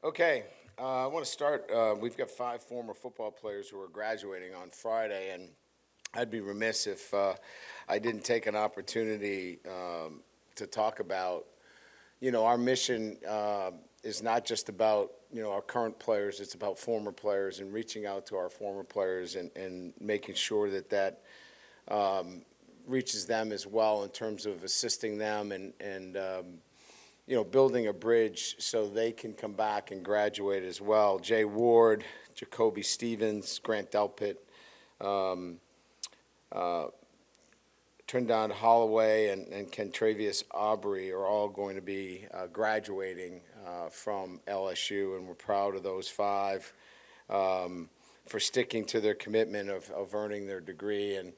Okay, I want to start. We've got 5 former football players who are graduating on Friday, and I'd be remiss if I didn't take an opportunity to talk about, our mission is not just about, our current players, it's about former players and reaching out to our former players and making sure that reaches them as well in terms of assisting them and building a bridge so they can come back and graduate as well. Jay Ward, Jacoby Stevens, Grant Delpit, Trindon Holloway, and Kentravius Aubrey are all going to be graduating from LSU, and we're proud of those 5 for sticking to their commitment of earning their degree and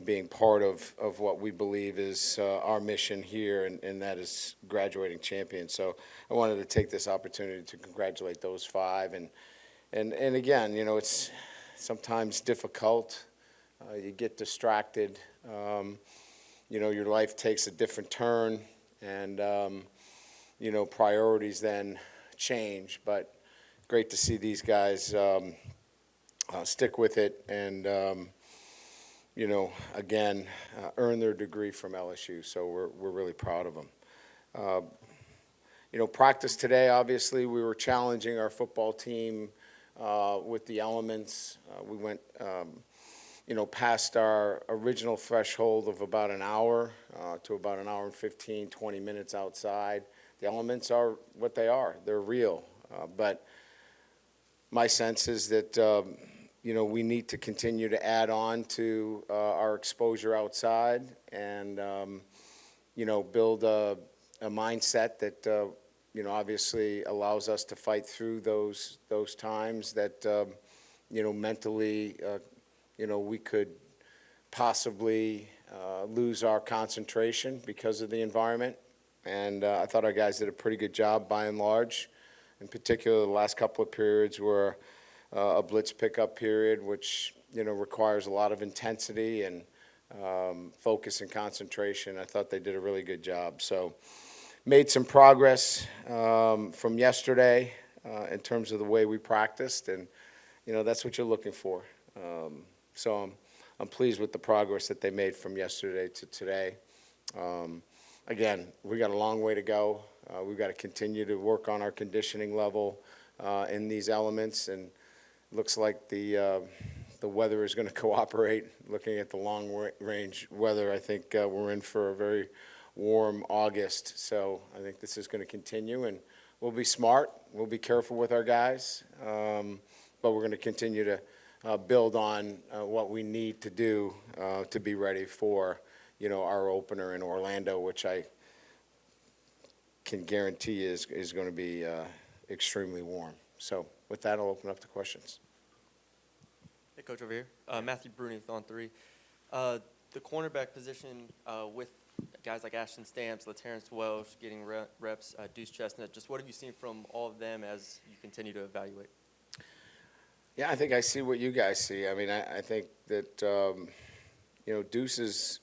being part of what we believe is our mission here, and that is graduating champions. So I wanted to take this opportunity to congratulate those 5. And again, it's sometimes difficult. You get distracted. Your life takes a different turn, and, priorities then change. But great to see these guys stick with it and, again, earn their degree from LSU. So we're really proud of them. Practice today, obviously, we were challenging our football team with the elements. We went, past our original threshold of about an hour to about an hour and 15, 20 minutes outside. The elements are what they are. They're real. But my sense is that we need to continue to add on to our exposure outside and, build a mindset that, obviously allows us to fight through those times that, mentally, we could possibly lose our concentration because of the environment. And I thought our guys did a pretty good job by and large. In particular, the last couple of periods were a blitz pickup period, which requires a lot of intensity and focus and concentration. I thought they did a really good job. So made some progress from yesterday in terms of the way we practiced, and that's what you're looking for. So I'm pleased with the progress that they made from yesterday to today. Again, we got a long way to go. We've got to continue to work on our conditioning level in these elements, and looks like the weather is going to cooperate. Looking at the long-range weather, I think we're in for a very warm August. So I think this is going to continue, and we'll be smart. We'll be careful with our guys, but we're going to continue to build on what we need to do to be ready for, our opener in Orlando, which I can guarantee is going to be extremely warm. So with that, I'll open up to questions. Hey, Coach, over here. Matthew Bruni with On 3. The cornerback position with guys like Ashton Stamps, LaTerrence Welsh getting reps, Deuce Chestnut, just what have you seen from all of them as you continue to evaluate? Yeah, I think I see what you guys see. I mean, I think that, Deuce is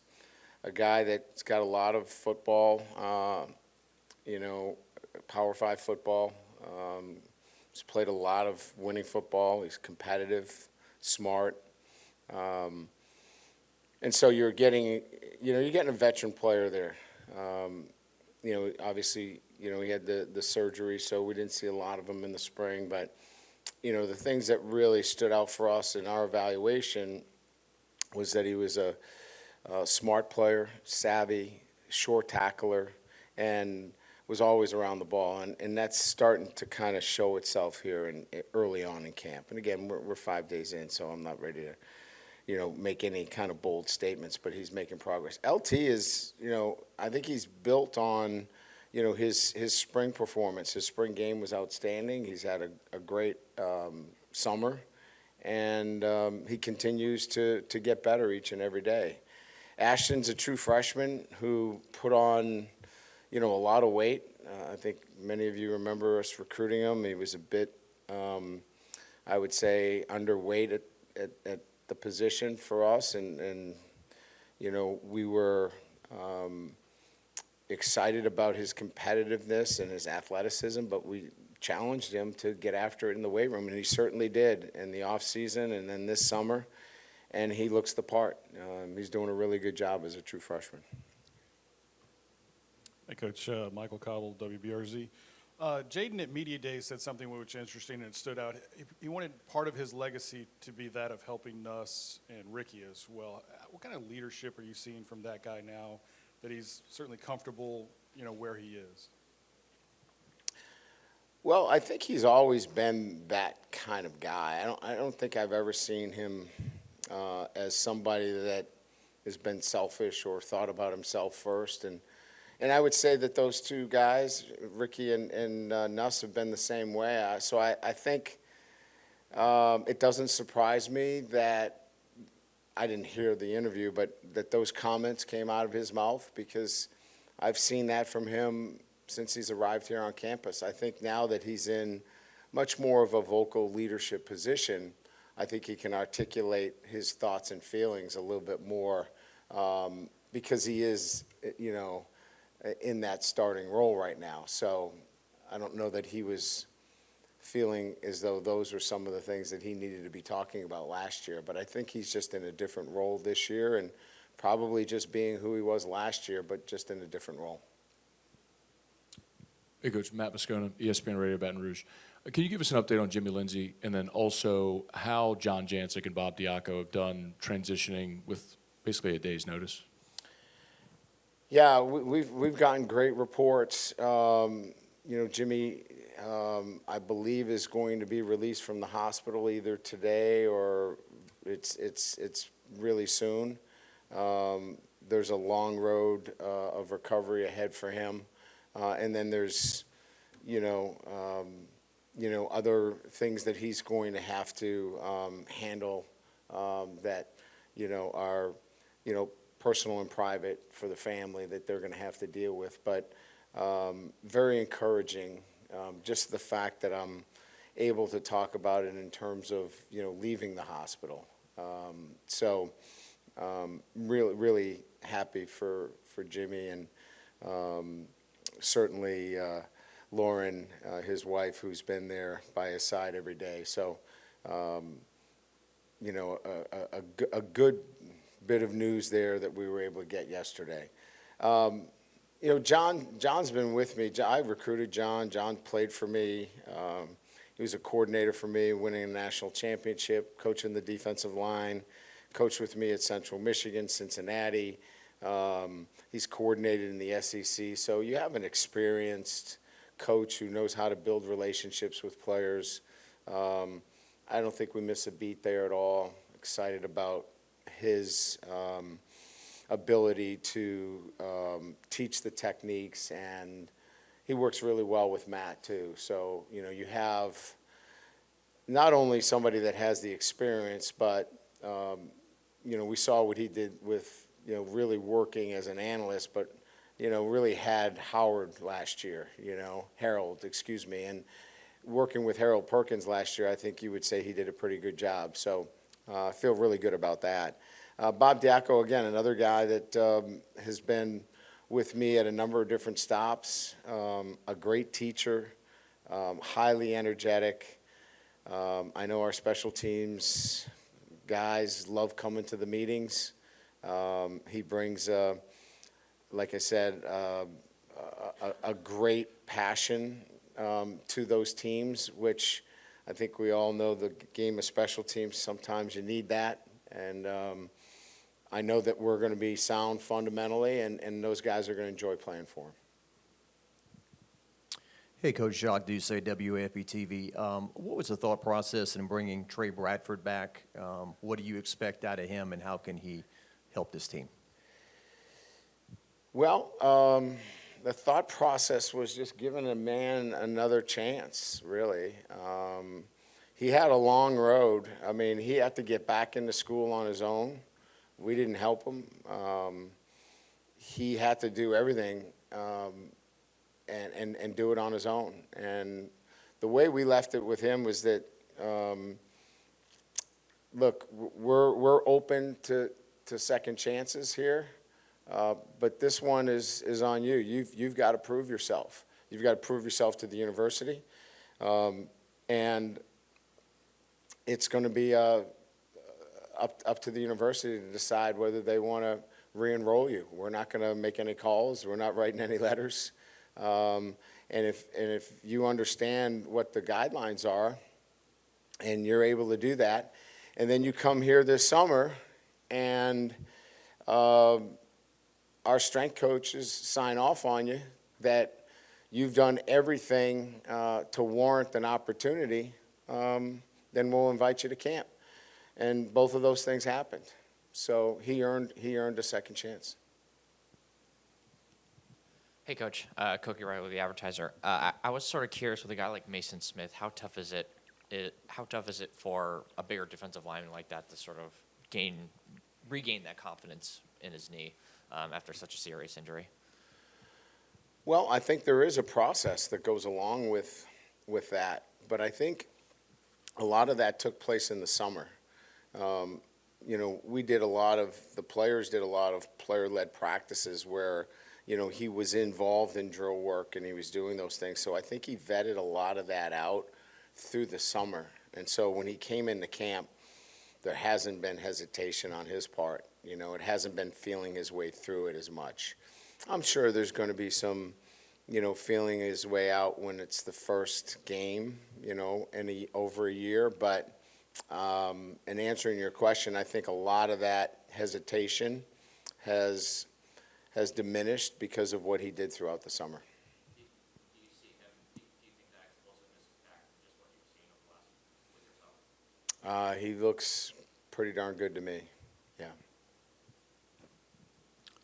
a guy that's got a lot of football, Power 5 football. He's played a lot of winning football. He's competitive, smart. And so you're getting a veteran player there. Obviously, he had the surgery, so we didn't see a lot of him in the spring. But, the things that really stood out for us in our evaluation was that he was a smart player, savvy, short tackler, and was always around the ball. And that's starting to kind of show itself here early on in camp. And, again, we're 5 days in, so I'm not ready to make any kind of bold statements, but he's making progress. LT is, I think he's built on, his spring performance. His spring game was outstanding. He's had a great summer, and he continues to get better each and every day. Ashton's a true freshman who put on, a lot of weight. I think many of you remember us recruiting him. He was a bit, I would say, underweight at the position for us, and we were excited about his competitiveness and his athleticism, but we challenged him to get after it in the weight room, and he certainly did in the off season and then this summer, and he looks the part. He's doing a really good job as a true freshman. Hey, Coach. Michael Cobble, WBRZ. Jaden at Media Day said something which was interesting and it stood out. He wanted part of his legacy to be that of helping Nuss and Ricky as well. What kind of leadership are you seeing from that guy now that he's certainly comfortable, where he is? Well, I think he's always been that kind of guy. I don't think I've ever seen him as somebody that has been selfish or thought about himself first. And I would say that those two guys, Ricky and Nuss, have been the same way. So I think it doesn't surprise me that I didn't hear the interview, but that those comments came out of his mouth, because I've seen that from him since he's arrived here on campus. I think now that he's in much more of a vocal leadership position, I think he can articulate his thoughts and feelings a little bit more, because he is, in that starting role right now. So I don't know that he was feeling as though those were some of the things that he needed to be talking about last year. But I think he's just in a different role this year, and probably just being who he was last year, but just in a different role. Hey, Coach. Matt Moscona, ESPN Radio Baton Rouge. Can you give us an update on Jimmy Lindsay, and then also how John Jancic and Bob Diaco have done transitioning with basically a day's notice? Yeah, we've gotten great reports. Jimmy, I believe, is going to be released from the hospital either today or it's really soon. There's a long road of recovery ahead for him, and then there's other things that he's going to have to handle that are personal and private for the family that they're going to have to deal with. But very encouraging, just the fact that I'm able to talk about it in terms of leaving the hospital. Really happy for Jimmy, and certainly Lauren, his wife, who's been there by his side every day. So a good bit of news there that we were able to get yesterday. John's been with me. I recruited John. John played for me. He was a coordinator for me, winning a national championship, coaching the defensive line, coached with me at Central Michigan, Cincinnati. He's coordinated in the SEC. So you have an experienced coach who knows how to build relationships with players. I don't think we miss a beat there at all. Excited about his ability to teach the techniques, and he works really well with Matt too. So you have not only somebody that has the experience, but we saw what he did with really working as an analyst, but really had Harold last year, Harold, and working with Harold Perkins last year. I think you would say he did a pretty good job. So I feel really good about that. Bob Diaco, again, another guy that has been with me at a number of different stops, a great teacher, highly energetic. I know our special teams guys love coming to the meetings. He brings, like I said, a great passion to those teams, which I think we all know the game of special teams. Sometimes you need that, and I know that we're going to be sound fundamentally, and those guys are going to enjoy playing for him. Hey, Coach Jacques Doucet, WAFB-TV. What was the thought process in bringing Trey Bradford back? What do you expect out of him, and how can he help this team? Well, the thought process was just giving a man another chance, really. He had a long road. I mean, he had to get back into school on his own. We didn't help him. He had to do everything and do it on his own. And the way we left it with him was that, look, we're open to second chances here, but this one is on you. You've got to prove yourself. You've got to prove yourself to the university. And it's going to be up to the university to decide whether they want to re-enroll you. We're not going to make any calls. We're not writing any letters. And if you understand what the guidelines are and you're able to do that, and then you come here this summer and our strength coaches sign off on you that you've done everything to warrant an opportunity, then we'll invite you to camp. And both of those things happened. So he earned a second chance. Hey, Coach. Koki Wright with the Advertiser. I was sort of curious with a guy like Mason Smith, how tough is it for a bigger defensive lineman like that to sort of regain that confidence in his knee after such a serious injury? Well, I think there is a process that goes along with that, but I think a lot of that took place in the summer. The players did a lot of player-led practices where, he was involved in drill work and he was doing those things. So I think he vetted a lot of that out through the summer. And so when he came into camp, there hasn't been hesitation on his part. It hasn't been feeling his way through it as much. I'm sure there's going to be some, feeling his way out when it's the first game, over a year. But in answering your question, I think a lot of that hesitation has diminished because of what he did throughout the summer. Do you think that explosiveness is back from just what you've seen over the last week or so? He looks pretty darn good to me, yeah.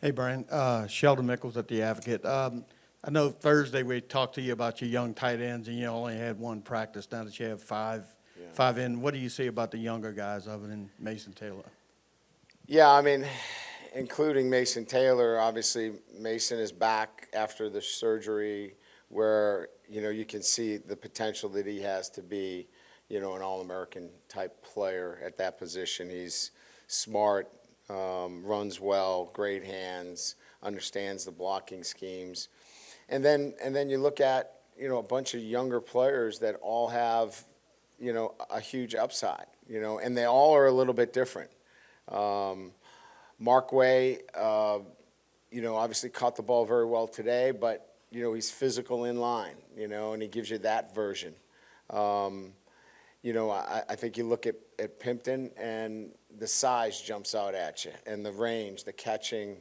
Hey, Brian. Sheldon Mickles at The Advocate. I know Thursday we talked to you about your young tight ends, and you only had one practice. Now that you have five in, what do you see about the younger guys other than Mason Taylor? Yeah, including Mason Taylor. Obviously, Mason is back after the surgery where, you can see the potential that he has to be, an All-American type player at that position. He's smart, runs well, great hands, understands the blocking schemes. And then you look at, a bunch of younger players that all have, a huge upside, and they all are a little bit different. Mark Way, obviously caught the ball very well today, but, he's physical in line, and he gives you that version. I think you look at Pimpton and the size jumps out at you and the range, the catching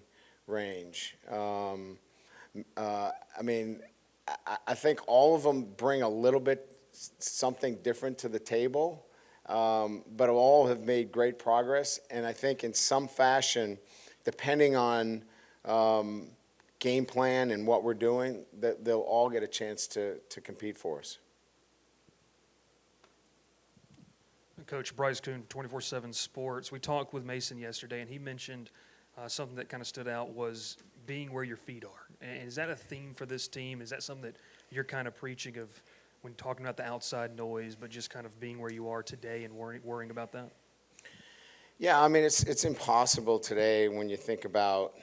range. I think all of them bring a little bit something different to the table, but all have made great progress. And I think in some fashion, depending on game plan and what we're doing, that they'll all get a chance to compete for us. Coach Bryce Kuhn, 24/7 Sports. We talked with Mason yesterday, and he mentioned something that kind of stood out was being where your feet are. And is that a theme for this team? Is that something that you're kind of preaching of when talking about the outside noise, but just kind of being where you are today and worrying about that? Yeah, it's impossible today when you think about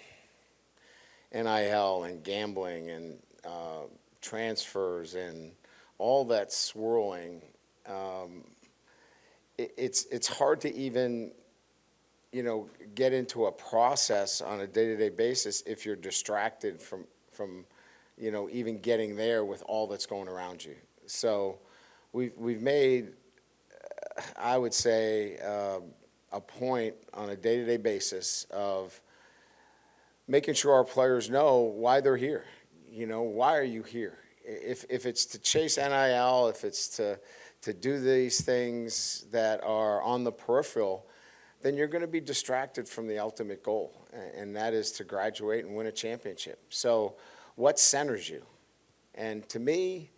NIL and gambling and transfers and all that swirling. It's hard to even, get into a process on a day-to-day basis if you're distracted from even getting there with all that's going around you. So we've made, I would say, a point on a day-to-day basis of making sure our players know why they're here. Why are you here? If it's to chase NIL, if it's to do these things that are on the peripheral, then you're going to be distracted from the ultimate goal, and that is to graduate and win a championship. So what centers you? And to me,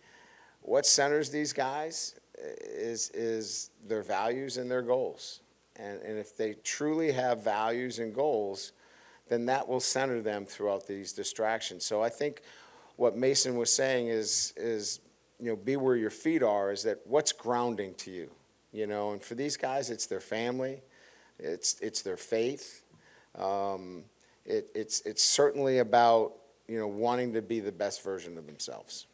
what centers these guys is their values and their goals. And if they truly have values and goals, then that will center them throughout these distractions. So I think what Mason was saying is be where your feet are, is that what's grounding to you, and for these guys, it's their family, it's their faith. It's certainly about, wanting to be the best version of themselves.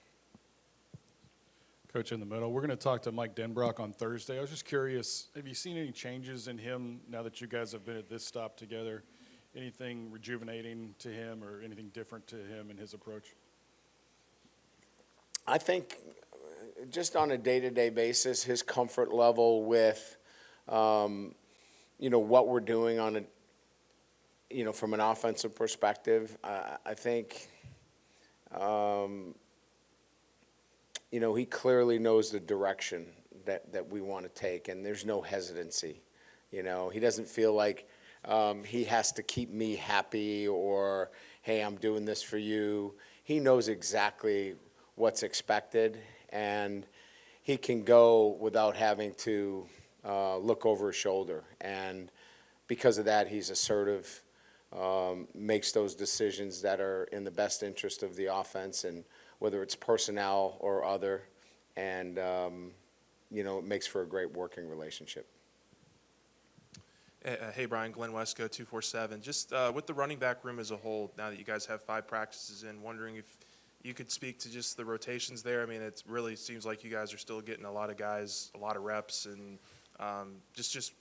Coach in the middle. We're going to talk to Mike Denbrock on Thursday. I was just curious, have you seen any changes in him now that you guys have been at this stop together? Anything rejuvenating to him or anything different to him in his approach? I think just on a day-to-day basis, his comfort level with, what we're doing on a, from an offensive perspective, I think, he clearly knows the direction that we want to take, and there's no hesitancy. He doesn't feel like he has to keep me happy or, hey, I'm doing this for you. He knows exactly what's expected, and he can go without having to look over his shoulder. And because of that, he's assertive, makes those decisions that are in the best interest of the offense, and whether it's personnel or other, and, it makes for a great working relationship. Hey, Brian, Glenn Wesco, 247. Just with the running back room as a whole, now that you guys have 5 practices in, wondering if you could speak to just the rotations there. I mean, it really seems like you guys are still getting a lot of guys, a lot of reps, and just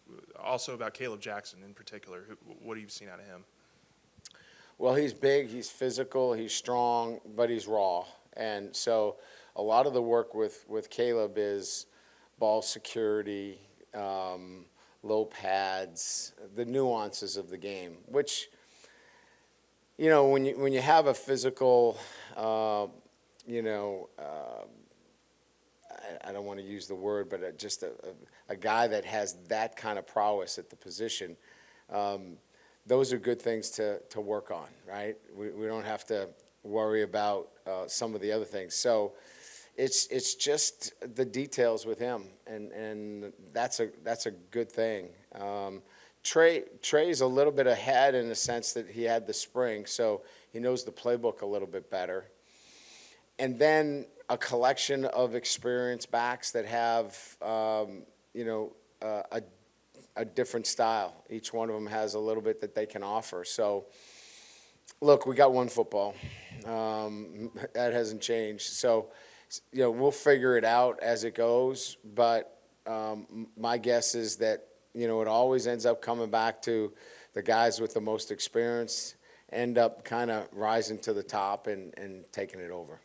also about Caleb Jackson in particular. What have you seen out of him? Well, he's big, he's physical, he's strong, but he's raw. And so a lot of the work with Caleb is ball security, low pads, the nuances of the game, which, when you have a physical, I don't want to use the word, but just a guy that has that kind of prowess at the position, those are good things to work on, right? We don't have to worry about some of the other things. So it's just the details with him, and that's a good thing. Trey's a little bit ahead in the sense that he had the spring, so he knows the playbook a little bit better. And then a collection of experienced backs that have, a different style. Each one of them has a little bit that they can offer. So, look, we got one football. That hasn't changed. So, we'll figure it out as it goes. But my guess is that, it always ends up coming back to the guys with the most experience end up kind of rising to the top and taking it over.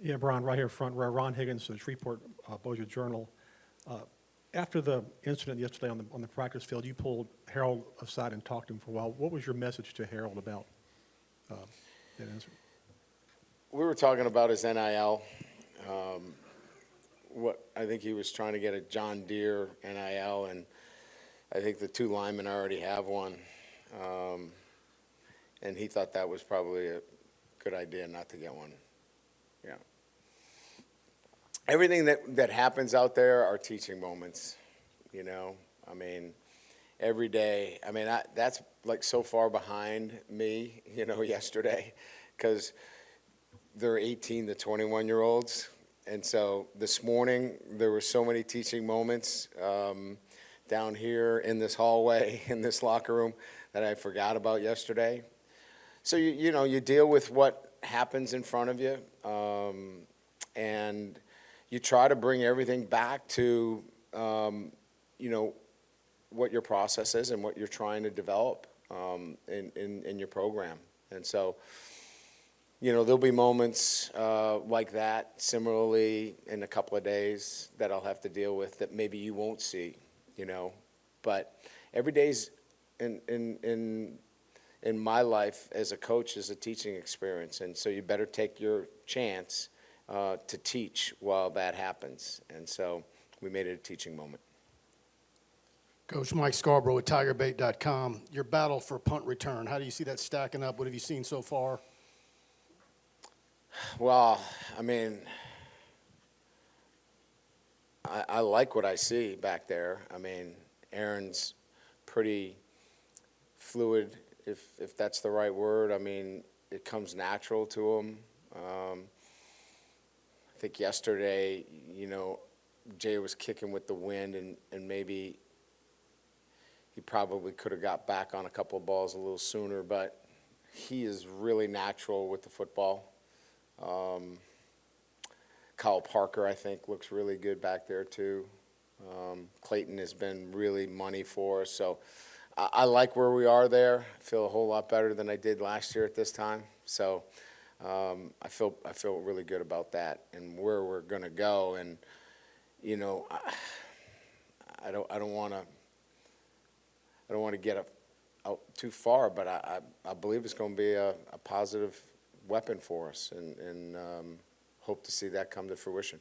Yeah, Brian, right here front row. Ron Higgins, the Shreveport Bossier Journal. After the incident yesterday on the practice field, you pulled Harold aside and talked to him for a while. What was your message to Harold about that incident? We were talking about his NIL. What I think he was trying to get a John Deere NIL, and I think the 2 linemen already have one. And he thought that was probably a good idea not to get one. Yeah. Everything that happens out there are teaching moments, I mean, every day. I mean, that's like so far behind me, yesterday, because they're 18 to 21-year-olds. And so this morning, there were so many teaching moments down here in this hallway, in this locker room, that I forgot about yesterday. So, you deal with what happens in front of you, and you try to bring everything back to, what your process is and what you're trying to develop in your program. And so, there'll be moments like that similarly in a couple of days that I'll have to deal with that maybe you won't see, But every day's in my life as a coach is a teaching experience, and so you better take your chance to teach while that happens. And so we made it a teaching moment. Coach Mike Scarborough with TigerBait.com. Your battle for punt return, how do you see that stacking up? What have you seen so far? Well, I mean, I like what I see back there. I mean, Aaron's pretty fluid, if that's the right word. I mean, it comes natural to him. I think yesterday, Jay was kicking with the wind, and maybe he probably could have got back on a couple of balls a little sooner, but he is really natural with the football. Kyle Parker, I think, looks really good back there too. Clayton has been really money for us, so I like where we are there. I feel a whole lot better than I did last year at this time. So I feel really good about that and where we're going to go. And you know, I don't want to get out too far, but I believe it's going to be a positive weapon for us, and hope to see that come to fruition.